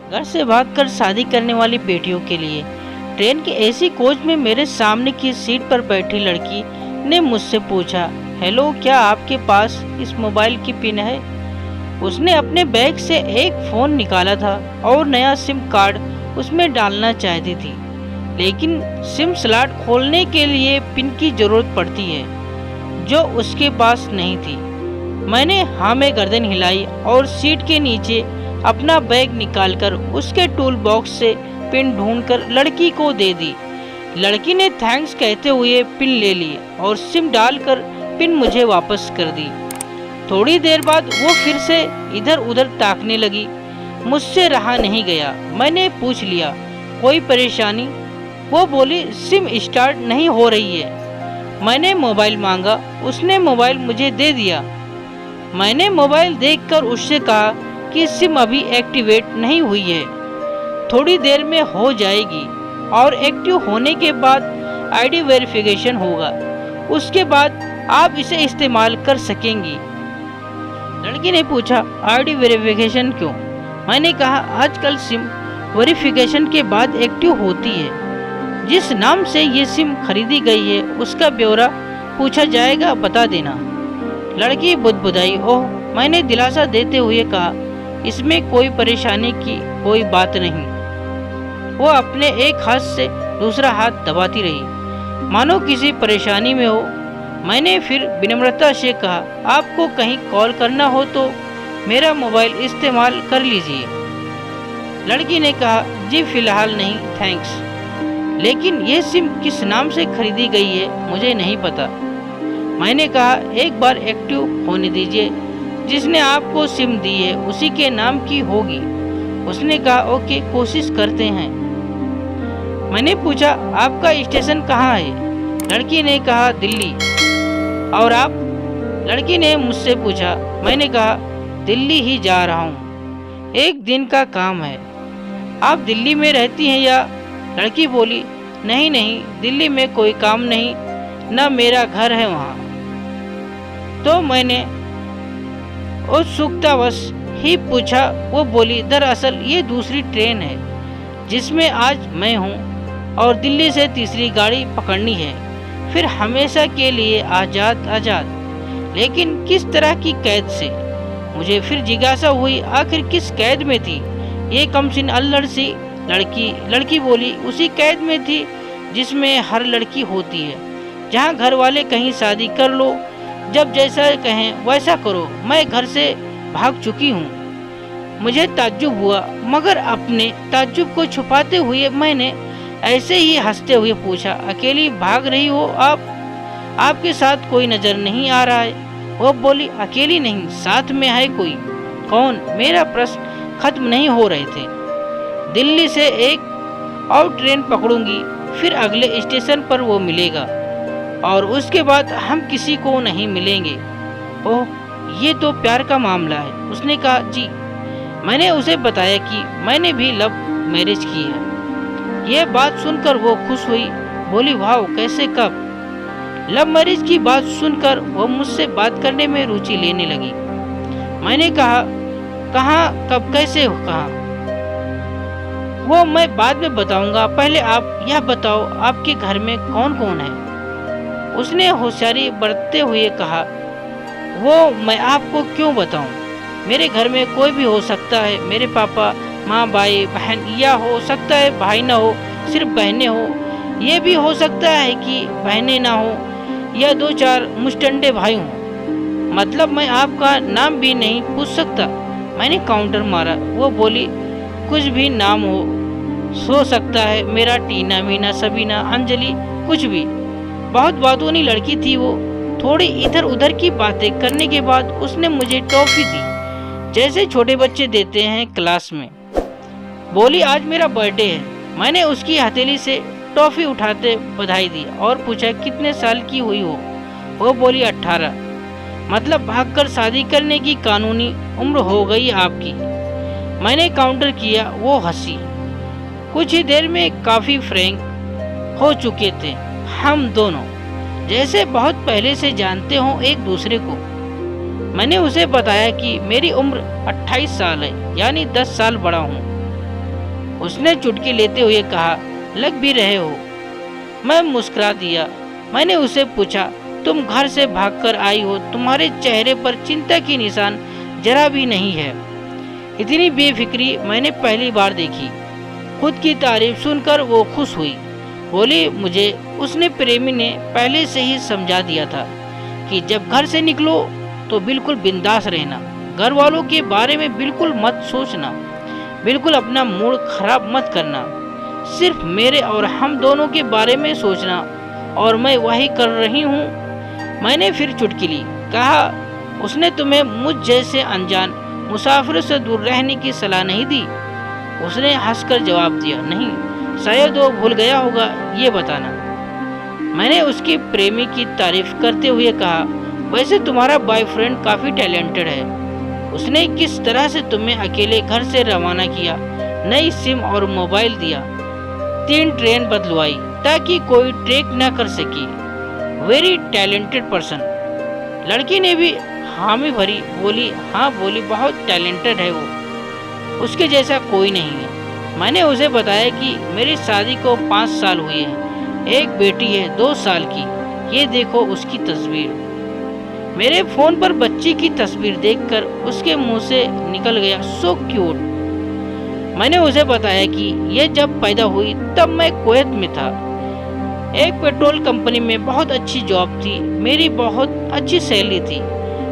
घर से भागकर शादी करने वाली बेटियों के लिए ट्रेन की ऐसी कोच में मेरे सामने की सीट पर बैठी लड़की ने मुझसे पूछा, हेलो, क्या आपके पास इस मोबाइल की पिन है? उसने अपने बैग से एक फ़ोन निकाला था और नया सिम कार्ड उसमें डालना चाहती थी, लेकिन सिम स्लॉट खोलने के लिए पिन की ज़रूरत पड़ती है, जो उसके पास नहीं थी। मैंने हाँ में गर्दन हिलाई और सीट के नीचे अपना बैग निकालकर उसके टूल बॉक्स से पिन ढूंढकर लड़की को दे दी। लड़की ने थैंक्स कहते हुए पिन ले ली और सिम डालकर पिन मुझे वापस कर दी। थोड़ी देर बाद वो फिर से इधर उधर ताकने लगी। मुझसे रहा नहीं गया। मैंने पूछ लिया, कोई परेशानी? वो बोली, सिम स्टार्ट नहीं हो रही है। मैंने मोबाइल मांगा, उसने मोबाइल मुझे दे दिया। मैंने मोबाइल देखकर उससे कहा कि सिम अभी एक्टिवेट नहीं हुई है, थोड़ी देर में हो जाएगी और एक्टिव होने के बाद आईडी वेरिफिकेशन होगा, उसके बाद आप इसे इस्तेमाल कर सकेंगी। लड़की ने पूछा, आईडी वेरिफिकेशन क्यों? मैंने कहा, आजकल सिम वेरिफिकेशन के बाद एक्टिव होती है। जिस नाम से ये सिम खरीदी गई है उसका ब्यौरा पूछा जाएगा, बता देना। लड़की बुदबुदाई। ओह, मैंने दिलासा देते हुए कहा, इसमें कोई परेशानी की कोई बात नहीं। वो अपने एक हाथ से दूसरा हाथ दबाती रही, मानो किसी परेशानी में हो। मैंने फिर विनम्रता से कहा, आपको कहीं कॉल करना हो तो मेरा मोबाइल इस्तेमाल कर लीजिए। लड़की ने कहा, जी फिलहाल नहीं, थैंक्स। लेकिन ये सिम किस नाम से खरीदी गई है मुझे नहीं पता। मैंने कहा, एक बार एक्टिव होने दीजिए, जिसने आपको सिम दी है उसी के नाम की होगी। उसने कहा, ओके, कोशिश करते हैं। मैंने पूछा, आपका स्टेशन कहाँ है? लड़की ने कहा, दिल्ली। और आप? लड़की ने मुझसे पूछा। मैंने कहा, दिल्ली ही जा रहा हूँ, एक दिन का काम है। आप दिल्ली में रहती हैं या? लड़की बोली, नहीं नहीं, दिल्ली में कोई काम नहीं, न मेरा घर है वहाँ। तो मैंने उत्सुकतावश ही पूछा। वो बोली, दरअसल ये दूसरी ट्रेन है जिसमें आज मैं हूँ और दिल्ली से तीसरी गाड़ी पकड़नी है, फिर हमेशा के लिए आज़ाद आज़ाद। लेकिन किस तरह की कैद से? मुझे फिर जिज्ञासा हुई, आखिर किस कैद में थी ये कमसिन अल्लड़ सी लड़की बोली, उसी कैद में थी जिसमें हर लड़की होती है, जहाँ घर वाले कहीं शादी कर लो, जब जैसा कहें वैसा करो। मैं घर से भाग चुकी हूँ। मुझे ताज्जुब हुआ, मगर अपने ताज्जुब को छुपाते हुए मैंने ऐसे ही हंसते हुए पूछा, अकेली भाग रही हो आप? आपके साथ कोई नजर नहीं आ रहा है? वो बोली, अकेली नहीं, साथ में है कोई। कौन? मेरा प्रश्न खत्म नहीं हो रहे थे। दिल्ली से एक और ट्रेन पकड़ूंगी, फिर अगले स्टेशन पर वो मिलेगा और उसके बाद हम किसी को नहीं मिलेंगे। ओह, ये तो प्यार का मामला है। उसने कहा, जी। मैंने उसे बताया कि मैंने भी लव मैरिज की है। यह बात सुनकर वो खुश हुई, बोली, वाह, कैसे, कब? लव मैरिज की बात सुनकर वो मुझसे बात करने में रुचि लेने लगी। मैंने कहा, कहाँ, कब, कैसे, कहाँ? वो मैं बाद में बताऊंगा, पहले आप यह बताओ, आपके घर में कौन कौन है? उसने होशियारी बरतते हुए कहा, वो मैं आपको क्यों बताऊं? मेरे घर में कोई भी हो सकता है, मेरे पापा, माँ, भाई, बहन, या हो सकता है भाई ना हो, सिर्फ बहनें हो। ये भी हो सकता है कि बहनें ना हो या दो चार मुस्टंडे भाई हों। मतलब मैं आपका नाम भी नहीं पूछ सकता? मैंने काउंटर मारा। वो बोली, कुछ भी नाम हो सकता है, मेरा टीना, मीना, सबीना, अंजलि, कुछ भी। बहुत बातूनी लड़की थी वो। थोड़ी इधर उधर की बातें करने के बाद उसने मुझे टॉफी दी, जैसे छोटे बच्चे देते हैं क्लास में। बोली, आज मेरा बर्थडे है। मैंने उसकी हथेली से टॉफी उठाते बधाई दी और पूछा, कितने साल की हुई हो? वो बोली, 18। मतलब भागकर शादी करने की कानूनी उम्र हो गई आपकी। मैंने काउंटर किया। वो हंसी। कुछ ही देर में काफी फ्रैंक हो चुके थे हम दोनों, जैसे बहुत पहले से जानते हो एक दूसरे को। मैंने उसे बताया कि मेरी उम्र 28 साल है, यानी 10 साल बड़ा हूँ। उसने चुटकी लेते हुए कहा, लग भी रहे हो। मैं मुस्कुरा दिया। मैंने उसे पूछा, तुम घर से भागकर आई हो, तुम्हारे चेहरे पर चिंता की निशान जरा भी नहीं है। इतनी बेफिक्री मैंने पहली बार देखी। खुद की तारीफ सुनकर वो खुश हुई। बोली, मुझे उसने प्रेमी ने पहले से ही समझा दिया था कि जब घर से निकलो तो बिल्कुल बिंदास रहना, घर वालों के बारे में बिल्कुल मत सोचना, बिल्कुल अपना मूड खराब मत करना, सिर्फ मेरे और हम दोनों के बारे में सोचना, और मैं वही कर रही हूँ। मैंने फिर चुटकी ली। कहा, उसने तुम्हें मुझ जैसे अनजान मुसाफिर से दूर रहने की सलाह नहीं दी? उसने हंसकर जवाब दिया, नहीं, शायद वो भूल गया होगा ये बताना। मैंने उसकी प्रेमी की तारीफ करते हुए कहा, वैसे तुम्हारा बॉयफ्रेंड काफी टैलेंटेड है। उसने किस तरह से तुम्हें अकेले घर से रवाना किया, नई सिम और मोबाइल दिया, 3 ट्रेन बदलवाई ताकि कोई ट्रैक न कर सके। Very talented person. लड़की ने भी हामी भरी। बोली, हाँ बोली, बहुत टैलेंटेड है वो, उसके जैसा कोई नहीं है। मैंने उसे बताया कि मेरी शादी को 5 साल हुए हैं, एक बेटी है 2 साल की, ये देखो उसकी तस्वीर। मेरे फोन पर बच्ची की तस्वीर देखकर उसके मुंह से निकल गया, सो क्यूट। मैंने उसे बताया कि ये जब पैदा हुई तब मैं कुवैत में था, एक पेट्रोल कंपनी में बहुत अच्छी जॉब थी, मेरी बहुत अच्छी सैलरी थी।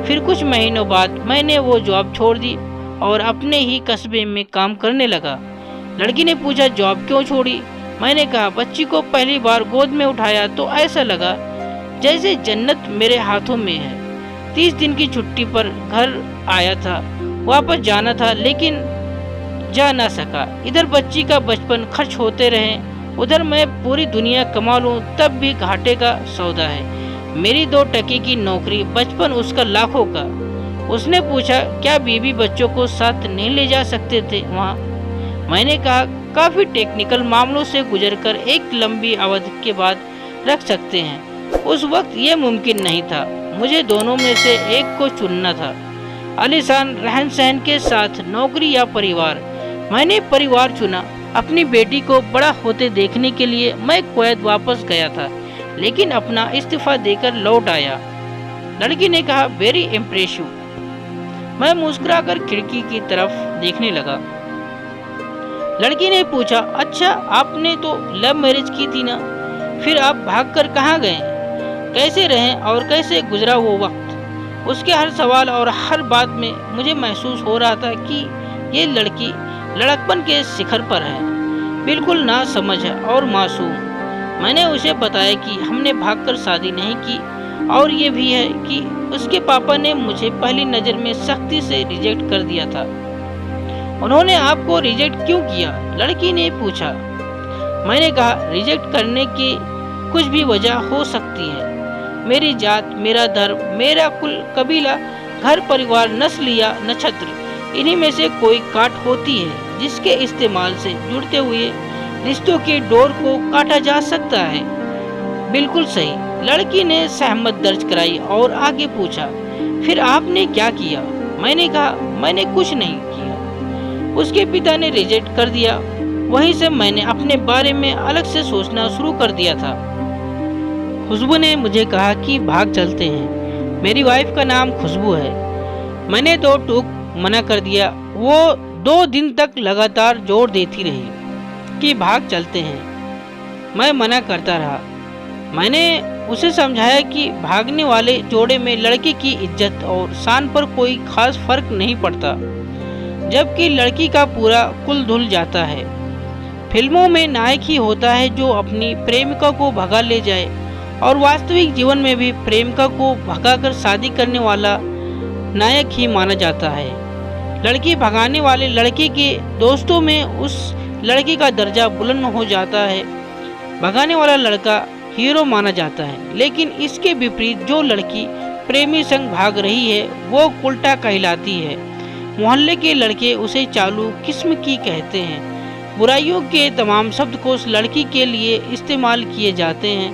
फिर कुछ महीनों बाद मैंने वो जॉब छोड़ दी और अपने ही कस्बे में काम करने लगा। लड़की ने पूछा, जॉब क्यों छोड़ी? मैंने कहा, बच्ची को पहली बार गोद में उठाया तो ऐसा लगा जैसे जन्नत मेरे हाथों में है। 30 दिन की छुट्टी पर घर आया था, वापस जाना था लेकिन जा ना सका। इधर बच्ची का बचपन खर्च होते रहे, उधर मैं पूरी दुनिया कमा लूं तब भी घाटे का सौदा है। मेरी 2 टके की नौकरी, बचपन उसका लाखों का। उसने पूछा, क्या बीवी बच्चों को साथ नहीं ले जा सकते थे वहाँ? मैंने कहा, काफी टेक्निकल मामलों से गुजरकर एक लंबी अवधि के बाद रख सकते हैं। उस वक्त ये मुमकिन नहीं था, मुझे दोनों में से एक को चुनना था, आलीशान रहन सहन के साथ नौकरी या परिवार। मैंने परिवार चुना। अपनी बेटी को बड़ा होते देखने के लिए मैं कुवैत वापस गया था, लेकिन अपना इस्तीफा देकर लौट आया। लड़की ने कहा, वेरी इम्प्रेसिव। मैं मुस्कुराकर खिड़की की तरफ देखने लगा। लड़की ने पूछा, अच्छा आपने तो लव मैरिज की थी ना, फिर आप भागकर कहाँ गए? कैसे रहें और कैसे गुजरा वो वक्त? उसके हर सवाल और हर बात में मुझे महसूस हो रहा था कि ये लड़की लड़कपन के शिखर पर है, बिल्कुल ना समझ है और मासूम। मैंने उसे बताया कि हमने भागकर शादी नहीं की, और ये भी है कि उसके पापा ने मुझे पहली नज़र में सख्ती से रिजेक्ट कर दिया था। उन्होंने आपको रिजेक्ट क्यों किया? लड़की ने पूछा। मैंने कहा, रिजेक्ट करने की कुछ भी वजह हो सकती है। मेरी जात, मेरा धर्म, मेरा कुल, कबीला, घर परिवार, नस्ल या नक्षत्र, इन्हीं में से कोई काट होती है जिसके इस्तेमाल से जुड़ते हुए रिश्तों की डोर को काटा जा सकता है। बिल्कुल सही। लड़की ने सहमत दर्ज कराई और आगे पूछा, फिर आपने क्या किया? मैंने कहा, मैंने कुछ नहीं किया। उसके पिता ने रिजेक्ट कर दिया। वहीं से मैंने अपने बारे में अलग से सोचना शुरू कर दिया था। खुशबू ने मुझे कहा कि भाग चलते हैं। मेरी वाइफ का नाम खुशबू है। मैंने तो टूक मना कर दिया। वो 2 दिन तक लगातार जोर देती रही कि भाग चलते हैं। मैं मना करता रहा। मैंने उसे समझाया कि भागने वाले जोड़े में लड़के की इज्जत और शान पर कोई खास फर्क नहीं पड़ता, जबकि लड़की का पूरा कुल धुल जाता है। फिल्मों में नायक ही होता है जो अपनी प्रेमिका को भगा ले जाए, और वास्तविक जीवन में भी प्रेमिका को भगाकर शादी करने वाला नायक ही माना जाता है। लड़की भगाने वाले लड़के के दोस्तों में उस लड़की का दर्जा बुलंद हो जाता है। भगाने वाला लड़का हीरो माना जाता है। लेकिन इसके विपरीत जो लड़की प्रेमी संग भाग रही है वो उल्टा कहलाती है। मोहल्ले के लड़के उसे चालू किस्म की कहते हैं। बुराइयों के तमाम शब्दकोश लड़की के लिए इस्तेमाल किए जाते हैं।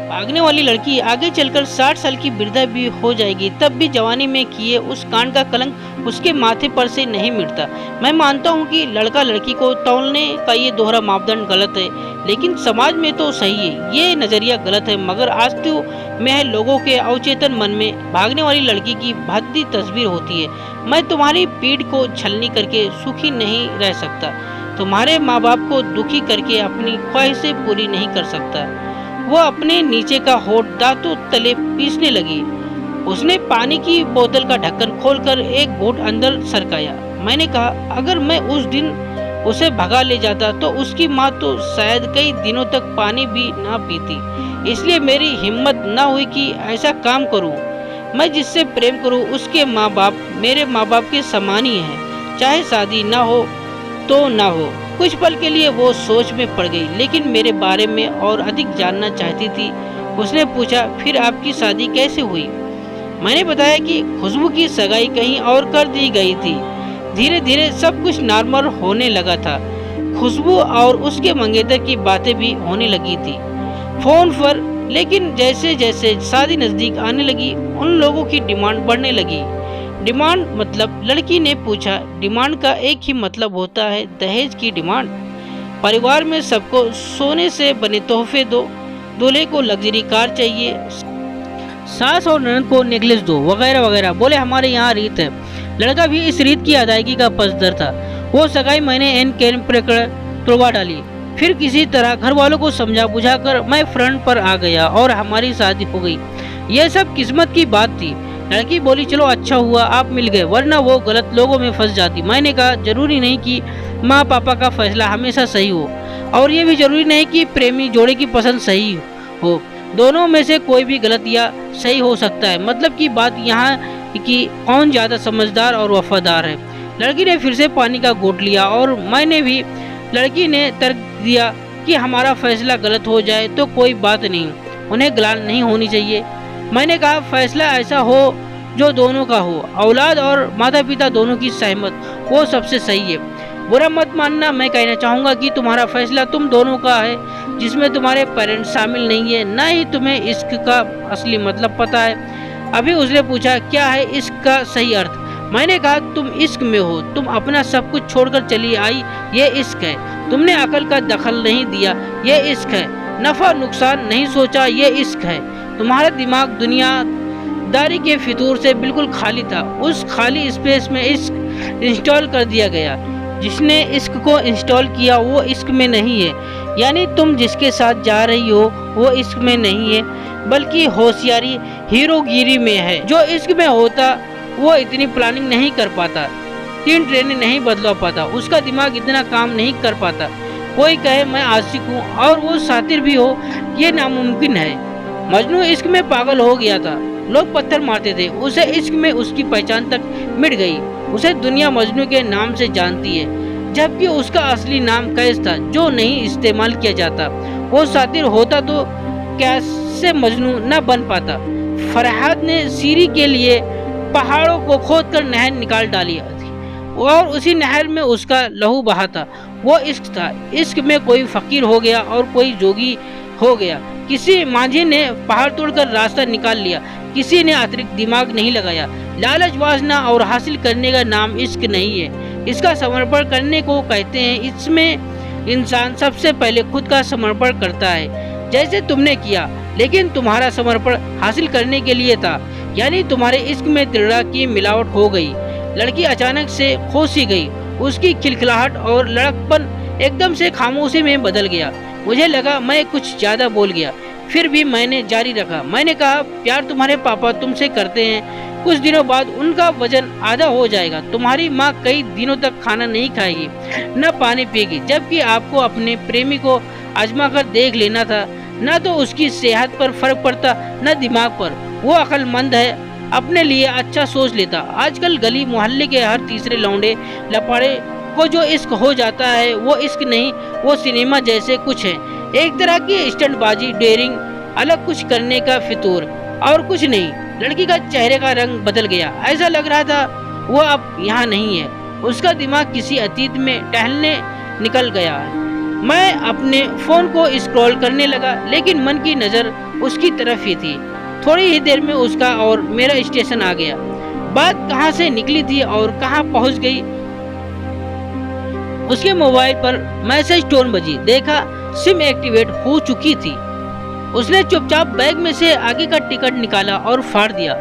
भागने वाली लड़की आगे चलकर 60 साल की वृद्धा भी हो जाएगी, तब भी जवानी में किए उस कांड का कलंक उसके माथे पर से नहीं मिटता। मैं मानता हूँ कि लड़का लड़की को तौलने का ये दोहरा मापदंड गलत है, लेकिन समाज में तो सही है। ये नजरिया गलत है, मगर आज तो में लोगों के अवचेतन मन में भागने वाली लड़की की भद्दी तस्वीर होती है। मैं तुम्हारी पीठ को छलनी करके सुखी नहीं रह सकता, तुम्हारे माँ बाप को दुखी करके अपनी ख्वाहिशें पूरी नहीं कर सकता। वो अपने नीचे का होठ दांतों तले पीसने लगी। उसने पानी की बोतल का ढक्कन खोलकर एक घूंट अंदर सरकाया। मैंने कहा, अगर मैं उस दिन उसे भगा ले जाता तो उसकी माँ तो शायद कई दिनों तक पानी भी ना पीती। इसलिए मेरी हिम्मत ना हुई कि ऐसा काम करूं। मैं जिससे प्रेम करूं उसके माँ बाप मेरे माँ बाप के समान ही हैं, चाहे शादी ना हो तो ना हो। कुछ पल के लिए वो सोच में पड़ गई, लेकिन मेरे बारे में और अधिक जानना चाहती थी। उसने पूछा, फिर आपकी शादी कैसे हुई? मैंने बताया कि खुशबू की सगाई कहीं और कर दी गई थी। धीरे धीरे सब कुछ नॉर्मल होने लगा था। खुशबू और उसके मंगेतर की बातें भी होने लगी थी फोन पर, लेकिन जैसे जैसे शादी नजदीक आने लगी उन लोगों की डिमांड बढ़ने लगी। डिमांड मतलब? लड़की ने पूछा। डिमांड का एक ही मतलब होता है, दहेज की डिमांड। परिवार में सबको सोने से बने तोहफे दो, दूल्हे को लग्जरी कार चाहिए, सास और ननद को नेकलेस दो, वगैरह वगैरह। बोले, हमारे यहाँ रीत है। लड़का भी इस रीत की अदायगी का पसदर था। वो सगाई मैंने एन कैन तुड़वा डाली। फिर किसी तरह घर वालों को समझा बुझाकर मैं फ्रंट पर आ गया और हमारी शादी हो गई। यह सब किस्मत की बात थी। लड़की बोली, चलो अच्छा हुआ आप मिल गए, वरना वो गलत लोगों में फंस जाती। मैंने कहा, जरूरी नहीं कि माँ पापा का फैसला हमेशा सही हो, और ये भी जरूरी नहीं कि प्रेमी जोड़े की पसंद सही हो। दोनों में से कोई भी गलत या सही हो सकता है। मतलब की बात यहाँ कि कौन ज्यादा समझदार और वफादार है। लड़की ने फिर से पानी का घूंट लिया और मैंने भी। लड़की ने तर्क दिया कि हमारा फैसला गलत हो जाए तो कोई बात नहीं, उन्हें ग्लानि नहीं होनी चाहिए। मैंने कहा, फैसला ऐसा हो जो दोनों का हो, औलाद और माता पिता दोनों की सहमत, वो सबसे सही है। बुरा मत मानना, मैं कहना चाहूँगा कि तुम्हारा फैसला तुम दोनों का है, जिसमें तुम्हारे पेरेंट्स शामिल नहीं है। न ही तुम्हें इश्क का असली मतलब पता है। अभी उसने पूछा, क्या है इश्क का सही अर्थ? मैंने कहा, तुम इश्क में हो, तुम अपना सब कुछ छोड़कर चली आई, ये इश्क है। तुमने अकल का दखल नहीं दिया, ये इश्क है। नफा नुकसान नहीं सोचा, ये इश्क है। तुम्हारा दिमाग दुनियादारी के फितूर से बिल्कुल खाली था। उस खाली स्पेस में इश्क इंस्टॉल कर दिया गया। जिसने इश्क को इंस्टॉल किया वो इश्क में नहीं है। यानी तुम जिसके साथ जा रही हो वो इश्क में नहीं है, बल्कि होशियारी हीरोगिरी में है। जो इश्क में होता वो इतनी प्लानिंग नहीं कर पाता, 3 ट्रेनें नहीं बदलवा पाता, उसका दिमाग इतना काम नहीं कर पाता। कोई कहे मैं आशिक हूँ और वो सातिर भी हो, ये नामुमकिन है। मजनू इश्क में पागल हो गया था, लोग पत्थर मारते थे। उसे इश्क में उसकी पहचान तक मिट गई। उसे दुनिया मजनू के नाम से जानती है, जबकि उसका असली नाम कैस था, जो नहीं इस्तेमाल किया जाता। वो सातिर होता तो कैसे मजनू न बन पाता। फरहाद ने सीरी के लिए पहाड़ों को खोदकर नहर निकाल डाली और उसी नहर में उसका लहू बहा था। वो इश्क था। इश्क में कोई फकीर हो गया और कोई जोगी हो गया। किसी मांझे ने पहाड़ तोड़कर रास्ता निकाल लिया, किसी ने अतिरिक्त दिमाग नहीं लगाया। लालच, वासना और हासिल करने का नाम इश्क नहीं है। इसका समर्पण करने को कहते हैं। इसमें इंसान सबसे पहले खुद का समर्पण करता है, जैसे तुमने किया। लेकिन तुम्हारा समर्पण हासिल करने के लिए था, यानी तुम्हारे इश्क में दृढ़ता की मिलावट हो गई। लड़की अचानक से खो सी गई। उसकी खिलखिलाहट और लड़कपन एकदम से खामोशी में बदल गया। मुझे लगा मैं कुछ ज्यादा बोल गया, फिर भी मैंने जारी रखा। मैंने कहा, प्यार तुम्हारे पापा तुमसे करते हैं। कुछ दिनों बाद उनका वजन आधा हो जाएगा। तुम्हारी माँ कई दिनों तक खाना नहीं खाएगी, न पानी पिएगी, जबकि आपको अपने प्रेमी को आजमा कर देख लेना था। न तो उसकी सेहत पर फर्क पड़ता, न दिमाग पर। वो अक्लमंद है, अपने लिए अच्छा सोच लेता। आजकल गली मोहल्ले के हर तीसरे लौंडे लपाड़े को जो इश्क हो जाता है वो इश्क नहीं, वो सिनेमा जैसे कुछ है। एक तरह की स्टंटबाजी, डेयरिंग, अलग कुछ करने का फितूर, और कुछ नहीं। लड़की का चेहरे का रंग बदल गया। ऐसा लग रहा था वो अब यहाँ नहीं है। उसका दिमाग किसी अतीत में टहलने निकल गया। मैं अपने फोन को स्क्रॉल करने लगा, लेकिन मन की नजर उसकी तरफ ही थी। थोड़ी ही देर में उसका और मेरा स्टेशन आ गया। बात कहाँ से निकली थी और कहाँ पहुँच गई। उसके मोबाइल पर मैसेज टोन बजी, देखा सिम एक्टिवेट हो चुकी थी। उसने चुपचाप बैग में से आगे का टिकट निकाला और फाड़ दिया।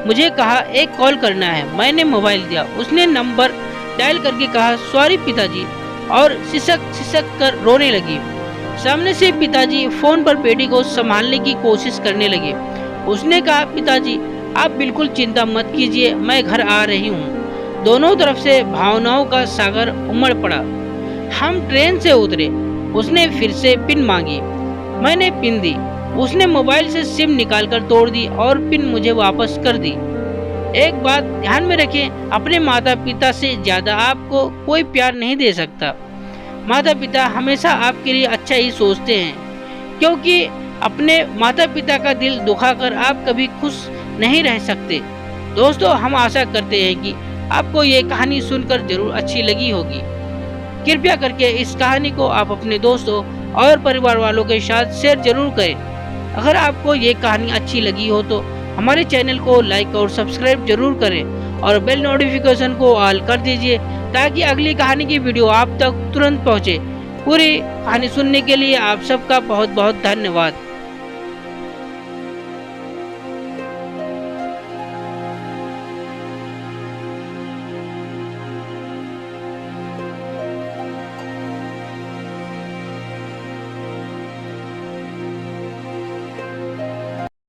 मुझे कहा एक कॉल करना है। मैंने मोबाइल दिया। उसने नंबर डायल करके कहा सॉरी पिताजी, और सिसक कर रोने लगी। सामने से पिताजी फोन पर बेटी को संभालने की कोशिश करने लगे। उसने कहा पिताजी आप बिल्कुल चिंता मत कीजिए, मैं घर आ रही हूँ। दोनों तरफ से भावनाओं का सागर उमड़ पड़ा। हम ट्रेन से उतरे। उसने फिर से पिन मांगी। मैंने पिन दी। उसने मोबाइल से सिम निकालकर तोड़ दी और पिन मुझे वापस कर दी। एक बात ध्यान में रखें, अपने माता पिता से ज्यादा आपको कोई प्यार नहीं दे सकता। माता पिता हमेशा आपके लिए अच्छा ही सोचते हैं, क्योंकि अपने माता पिता का दिल दुखाकर आप कभी खुश नहीं रह सकते। दोस्तों, हम आशा करते हैं कि आपको ये कहानी सुनकर जरूर अच्छी लगी होगी। कृपया करके इस कहानी को आप अपने दोस्तों और परिवार वालों के साथ शेयर जरूर करें। अगर आपको ये कहानी अच्छी लगी हो तो हमारे चैनल को लाइक और सब्सक्राइब जरूर करें और बेल नोटिफिकेशन को ऑल कर दीजिए, ताकि अगली कहानी की वीडियो आप तक तुरंत पहुंचे। पूरी कहानी सुनने के लिए आप सबका बहुत बहुत धन्यवाद।